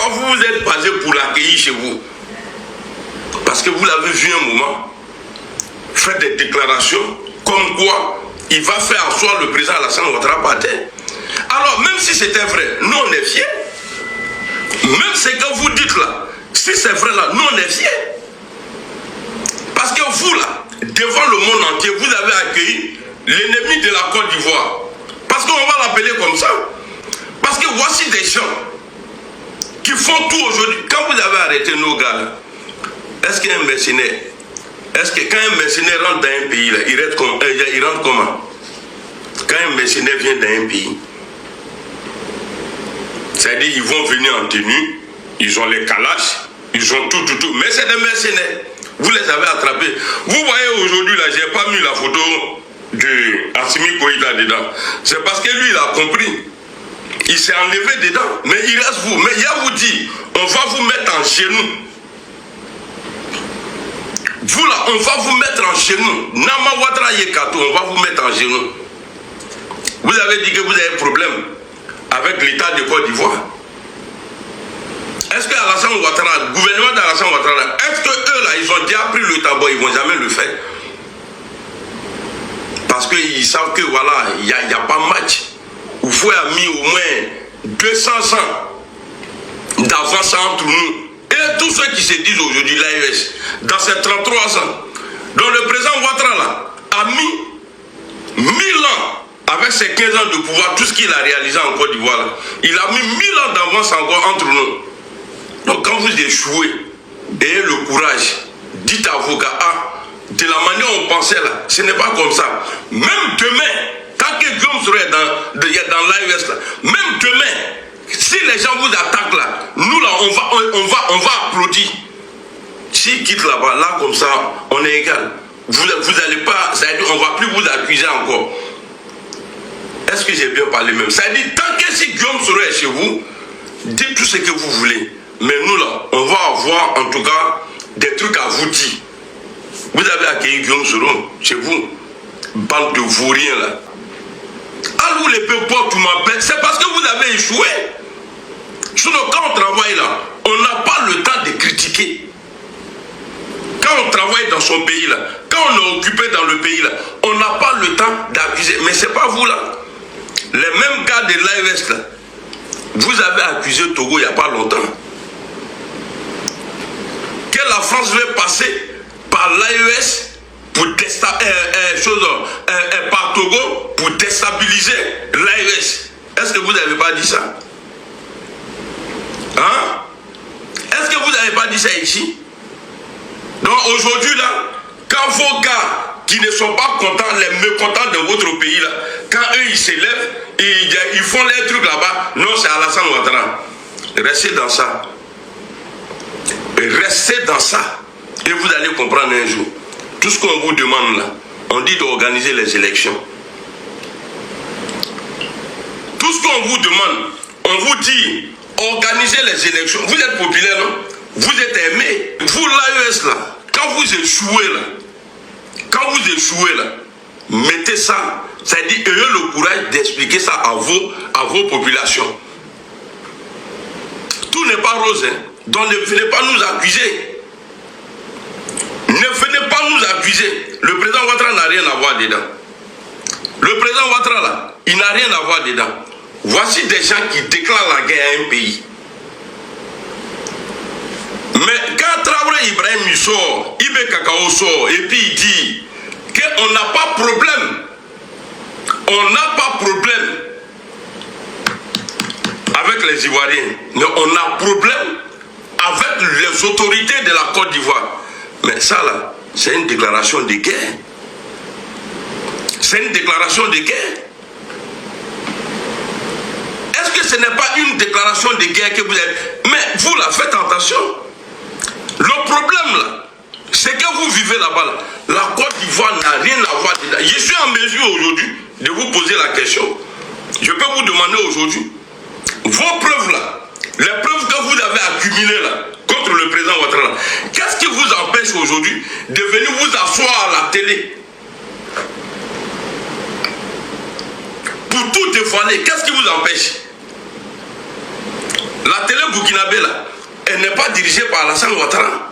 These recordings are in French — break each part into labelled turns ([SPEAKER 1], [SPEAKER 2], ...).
[SPEAKER 1] Pourquoi vous vous êtes basé pour l'accueillir chez vous? Parce que vous l'avez vu un moment faire des déclarations comme quoi il va faire asseoir le président Alassane Ouattara par terre. Alors, même si c'était vrai, nous on est fiers. Même ce que vous dites là, si c'est vrai là, nous on est fiers. Parce que vous là, devant le monde entier, vous avez accueilli l'ennemi de la Côte d'Ivoire. Parce qu'on va l'appeler comme ça. Parce que voici des gens qui font tout aujourd'hui. Quand vous avez arrêté nos gars là, est-ce qu'un mercenaire, est-ce que quand un mercenaire rentre dans un pays là, il rentre comment? Quand un mercenaire vient dans un pays, c'est-à-dire ils vont venir en tenue, ils ont les calaches, ils ont tout, mais c'est des mercenaires. Vous les avez attrapés. Vous voyez aujourd'hui là, j'ai pas mis la photo de Assimi Goïta dedans. C'est parce que lui il a compris. Il s'est enlevé dedans, mais il reste vous. Mais il a vous dit, on va vous mettre en genoux. Vous là, on va vous mettre en genoux. Nama Ouattara Yekato, on va vous mettre en genoux. Vous avez dit que vous avez un problème avec l'État de Côte d'Ivoire. Est-ce que Alassane Ouattara, le gouvernement d'Alassane Ouattara, est-ce que eux là, ils ont déjà pris le tabou, ils ne vont jamais le faire? Parce qu'ils savent que voilà, il n'y a pas match. Oufou a mis au moins 200 ans d'avance entre nous. Et tous ceux qui se disent aujourd'hui l'AES, dans ces 33 ans, dont le président Ouattara là, a mis 1000 ans, avec ses 15 ans de pouvoir, tout ce qu'il a réalisé en Côte d'Ivoire, il a mis 1000 ans d'avance encore entre nous. Donc quand vous échouez, ayez le courage, dites à vos gars, de la manière dont on pensait là, ce n'est pas comme ça. Même demain, quand Guillaume serait dans l'AES là, même demain, si les gens vous attaquent là, nous là, on va applaudir. S'ils quittent là-bas, là comme ça, on est égal. Vous n'allez pas, c'est-à-dire on ne va plus vous accuser encore. Est-ce que j'ai bien parlé même? C'est-à-dire, tant que si Guillaume serait chez vous, dites tout ce que vous voulez. Mais nous là, on va avoir en tout cas des trucs à vous dire. Vous avez accueilli Guillaume Soro chez vous, bande de vauriens là. À vous les peuples, tout m'appelle, c'est parce que vous avez échoué. Sinon, quand on travaille là, on n'a pas le temps de critiquer. Quand on travaille dans son pays là, quand on est occupé dans le pays là, on n'a pas le temps d'accuser. Mais c'est pas vous là. Les mêmes gars de l'AES là, vous avez accusé Togo il n'y a pas longtemps. Que la France veut passer par l'AES pour par Togo pour déstabiliser l'AES. Est-ce que vous n'avez pas dit ça? Hein? Est-ce que vous n'avez pas dit ça ici? Donc aujourd'hui là, quand vos gars qui ne sont pas contents, les mécontents de votre pays là, quand eux ils s'élèvent, ils font les trucs là-bas, non c'est Alassane Ouattara. Restez dans ça. Restez dans ça. Et vous allez comprendre un jour. Tout ce qu'on vous demande là, on dit d'organiser les élections. Tout ce qu'on vous demande, on vous dit organiser les élections. Vous êtes populaire, non? Vous êtes aimé. Vous l'AES là, quand vous échouez là, mettez ça, c'est-à-dire ayez le courage d'expliquer ça à vos populations. Tout n'est pas rose, hein? Donc ne venez pas nous accuser. Ne venez pas nous accuser. Le président Ouattara n'a rien à voir dedans. Le président Ouattara là, il n'a rien à voir dedans. Voici des gens qui déclarent la guerre à un pays. Mais quand Traoré Ibrahim sort, Ibé Kakao sort, et puis il dit qu'on n'a pas de problème. On n'a pas de problème avec les Ivoiriens. Mais on a problème avec les autorités de la Côte d'Ivoire. Mais ça là, c'est une déclaration de guerre. C'est une déclaration de guerre. Est-ce que ce n'est pas une déclaration de guerre que vous êtes? Mais vous là, faites attention. Le problème là, c'est que vous vivez là-bas. Là. La Côte d'Ivoire n'a rien à voir dedans. Je suis en mesure aujourd'hui de vous poser la question. Je peux vous demander aujourd'hui, vos preuves là, les preuves que vous avez accumulées là, contre le président Ouattara, qu'est-ce qui vous empêche aujourd'hui de venir vous asseoir à la télé pour tout dévoiler? Qu'est-ce qui vous empêche? La télé burkinabé là, elle n'est pas dirigée par Alassane Ouattara,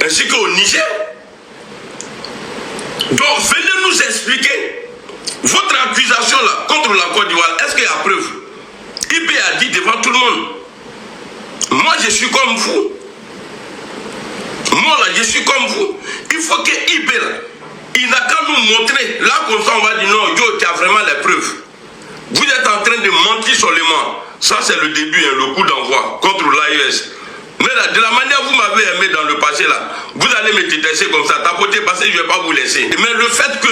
[SPEAKER 1] ainsi qu'au Niger. Donc venez nous expliquer votre accusation là contre la Côte d'Ivoire. Est-ce qu'il y a preuve? IB a dit devant tout le monde, moi je suis comme vous. Moi là je suis comme vous. Il faut que IB là, il n'a qu'à nous montrer. Là comme ça on va dire non, Yo, tu as vraiment les preuves. Vous êtes en train de mentir seulement. Ça c'est le début, hein, le coup d'envoi contre l'AES. Mais là, de la manière dont vous m'avez aimé dans le passé là, vous allez me détester comme ça, tapoter parce que je ne vais pas vous laisser. Mais le fait que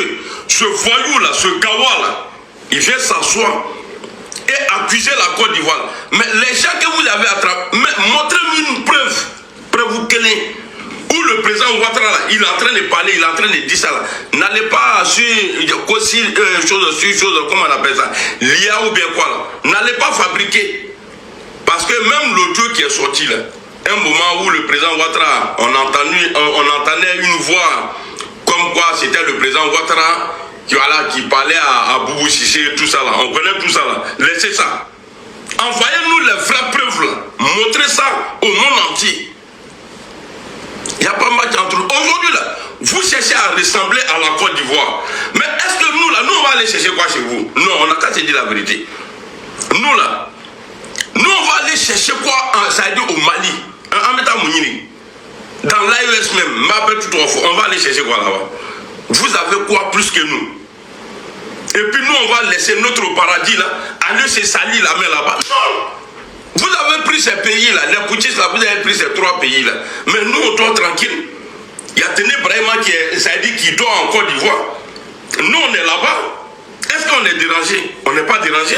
[SPEAKER 1] ce voyou là, ce gawa là, il vient s'asseoir et accuser la Côte d'Ivoire. Mais les gens que vous avez attrapés, montrez-moi une preuve quelle est. Où le président Ouattara là, il est en train de parler, il est en train de dire ça là. N'allez pas sur chose, comment on appelle ça, l'IA ou bien quoi là. N'allez pas fabriquer. Parce que même l'audio qui est sorti là, un moment où le président Ouattara, on entendait une voix comme quoi c'était le président Ouattara qui parlait à Boubou Sissé et tout ça là. On connaît tout ça là. Laissez ça. Envoyez-nous les vraies preuves là. Montrez ça au monde entier. Il n'y a pas match entre nous. Aujourd'hui là, vous cherchez à ressembler à la Côte d'Ivoire. Mais est-ce que nous là, nous on va aller chercher quoi chez vous? Non, on n'a qu'à se dire la vérité. Nous là, nous on va aller chercher quoi ça veut dire au Mali, en mettant Mounini. Dans l'AES même, on va aller chercher quoi là-bas? Vous avez quoi plus que nous? Et puis nous on va laisser notre paradis là, aller se salir la main là-bas. Non! Vous avez pris ces pays là, les Poutistes là, vous avez pris ces 3 pays là. Mais nous on doit tranquille. Il y a Téné Brahima qui dort en Côte d'Ivoire. Nous on est là-bas. Est-ce qu'on est dérangé? On n'est pas dérangé.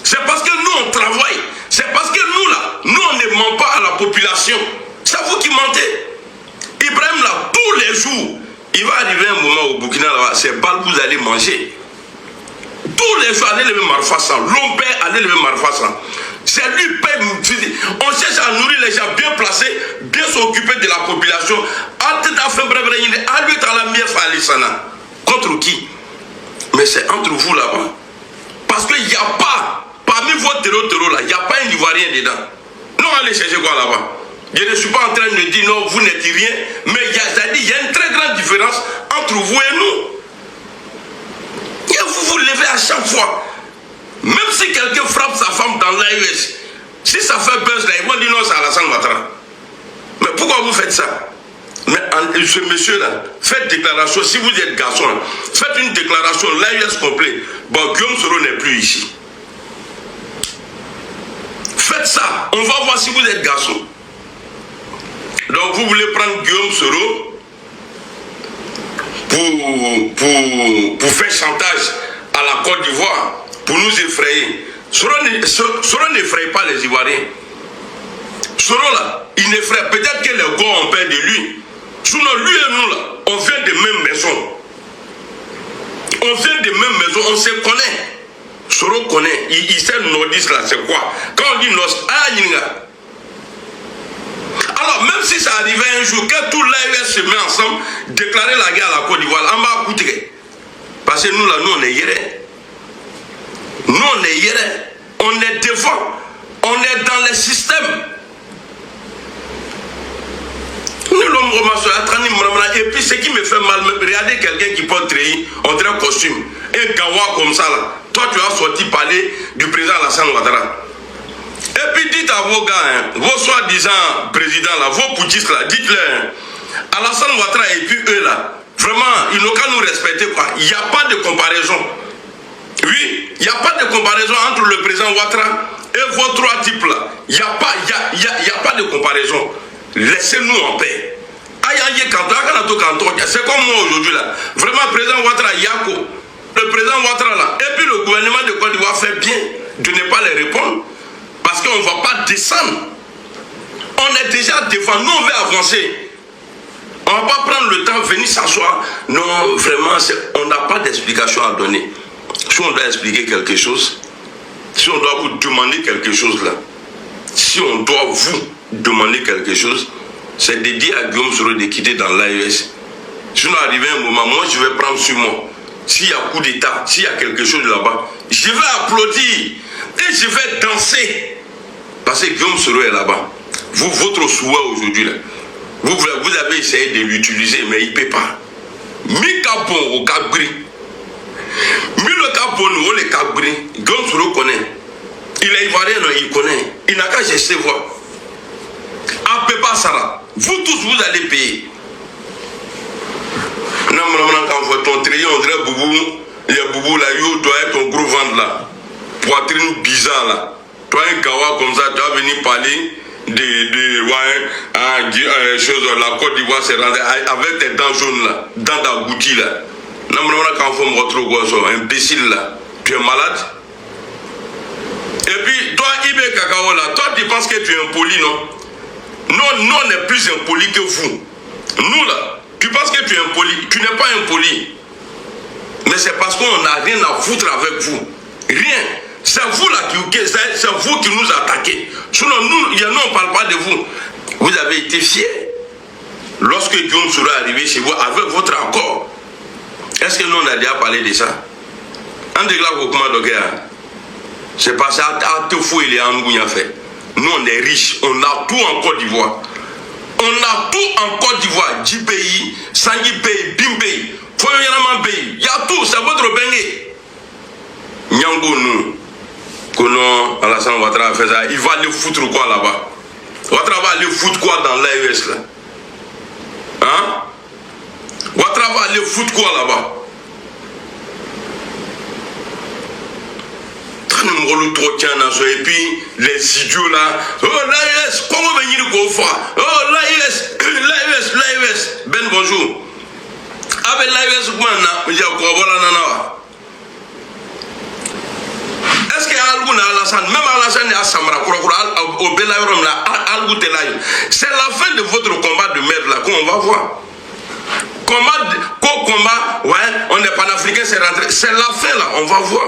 [SPEAKER 1] C'est parce que nous on travaille. C'est parce que nous là, nous on ne ment pas à la population. C'est vous qui mentez. Ibrahim là, tous les jours, il va arriver un moment au Burkina là, c'est balles vous allez manger. Tous les jours, allez lever Marfassan. L'homme allez lever Marfassan. C'est lui paye. On cherche à nourrir les gens bien placés, bien s'occuper de la population. Contre qui? Mais c'est entre vous là-bas. Parce qu'il n'y a pas, parmi vos terreaux là, il n'y a pas un Ivoirien dedans. Non, allez chercher quoi là-bas? Je ne suis pas en train de dire non, vous n'êtes rien, mais il y a une très grande différence entre vous et nous. Et vous vous levez à chaque fois. Même si quelqu'un frappe sa femme dans l'AES, si ça fait buzz là, ils vont dire non, c'est Alassane Ouattara. Mais pourquoi vous faites ça? Mais ce monsieur là, faites déclaration, si vous êtes garçon, là, faites une déclaration, l'AES complet. Bon, Guillaume Soro n'est plus ici. Faites ça, on va voir si vous êtes garçon. Donc vous voulez prendre Guillaume Soro pour faire chantage à la Côte d'Ivoire, pour nous effrayer. Soro n'effraie pas les Ivoiriens. Soro là, il n'effraie. Peut-être que les gars ont peur de lui. Sinon, lui et nous là, on vient de même maison. On vient de même maison, on se connaît. Soro connaît, il sait le nordiste là, c'est quoi? Quand on dit nord, alors, même si ça arrivait un jour, que tout l'AES se met ensemble, déclarer la guerre à la Côte d'Ivoire, on va écouter. Parce que nous là, nous on est hier. Nous on est hier. On est devant. On est dans les systèmes. Et puis ce qui me fait mal, regardez quelqu'un qui porte treillis, on dirait un costume, un gawa comme ça là. Toi tu as sorti parler du président Alassane Ouattara. Et puis dites à vos gars, hein, vos soi-disant présidents là, vos poutistes là, dites-leur, Alassane Ouattara et puis eux là, vraiment, ils n'ont qu'à nous respecter quoi. Il n'y a pas de comparaison. Oui, il n'y a pas de comparaison entre le président Ouattara et vos 3 types là. Il n'y a pas de comparaison. Laissez-nous en paix. C'est comme moi aujourd'hui là. Vraiment, le président Ouattara, Yako, le président Ouattara là, et puis le gouvernement de Côte d'Ivoire fait bien de ne pas les répondre. Parce qu'on ne va pas descendre. On est déjà devant, nous on veut avancer. On ne va pas prendre le temps de venir s'asseoir. Non, vraiment, on n'a pas d'explication à donner. Si on doit expliquer quelque chose, si on doit vous demander quelque chose là, si on doit vous demander quelque chose, c'est de dire à Guillaume Soro de quitter dans l'AES. Sinon, arrivé un moment, moi je vais prendre sur moi. S'il y a coup d'état, s'il y a quelque chose là-bas, je vais applaudir et je vais danser. Parce que Guillaume Soro est là-bas. Votre souhait aujourd'hui, là, vous avez essayé de l'utiliser, mais il ne peut pas. Mi Capon au Cabri. Mi le Capon au le Cabri. Guillaume Soro connaît. Il est ivoirien, non, il connaît. Il n'a qu'à chercher voir. À Pépa Sara, vous tous, vous allez payer. Non, quand vous ton trier, on dirait Boubou. Il y a Boubou là, yo, toi, ton gros ventre là. Poitrine bizarre là. Toi, un gawa comme ça, tu vas venir parler de chose, la Côte d'Ivoire s'est rendue avec tes dents jaunes là, dans ta goutti là. Non, quand vous me retrouvez, imbécile là, tu es malade. Et puis, toi, Ibe Kakao là, toi, tu penses que tu es impoli, non? Non, nous, on est plus impoli que vous. Nous là, tu penses que tu es impoli, tu n'es pas impoli. Mais c'est parce qu'on n'a rien à foutre avec vous. Rien. C'est vous là c'est vous qui nous attaquez. Sinon, nous, on ne parle pas de vous. Vous avez été fiers lorsque Guillaume Soro est arrivé chez vous avec votre accord. Est-ce que nous, on a déjà parlé de ça? En déclare comment de guerre. C'est passé à te fouiller les Angounia fait. Nous, on est riches. On a tout en Côte d'Ivoire. On a tout en Côte d'Ivoire. Djibéi, Sangibéi, Bimbéi, Foyoyanaman Béi. Il y a tout. C'est votre bengue. Nyango, nous. Konon, Alassane Ouattara fait ça. Il va aller foutre quoi là-bas? Ouattara va aller foutre quoi dans l'AES là? Hein? Ouattara va aller foutre quoi là-bas? Et puis les idiots là, oh l'AES, comment venir au froid? Oh l'AES, Ben bonjour. Avec l'AES, est-ce qu'il y a Algouna Alassane, même Alassane et Assamra, au Belaïrom là, c'est la fin de votre combat de merde là qu'on va voir. Combat, ouais, on est panafricain, c'est rentré. C'est la fin là, on va voir.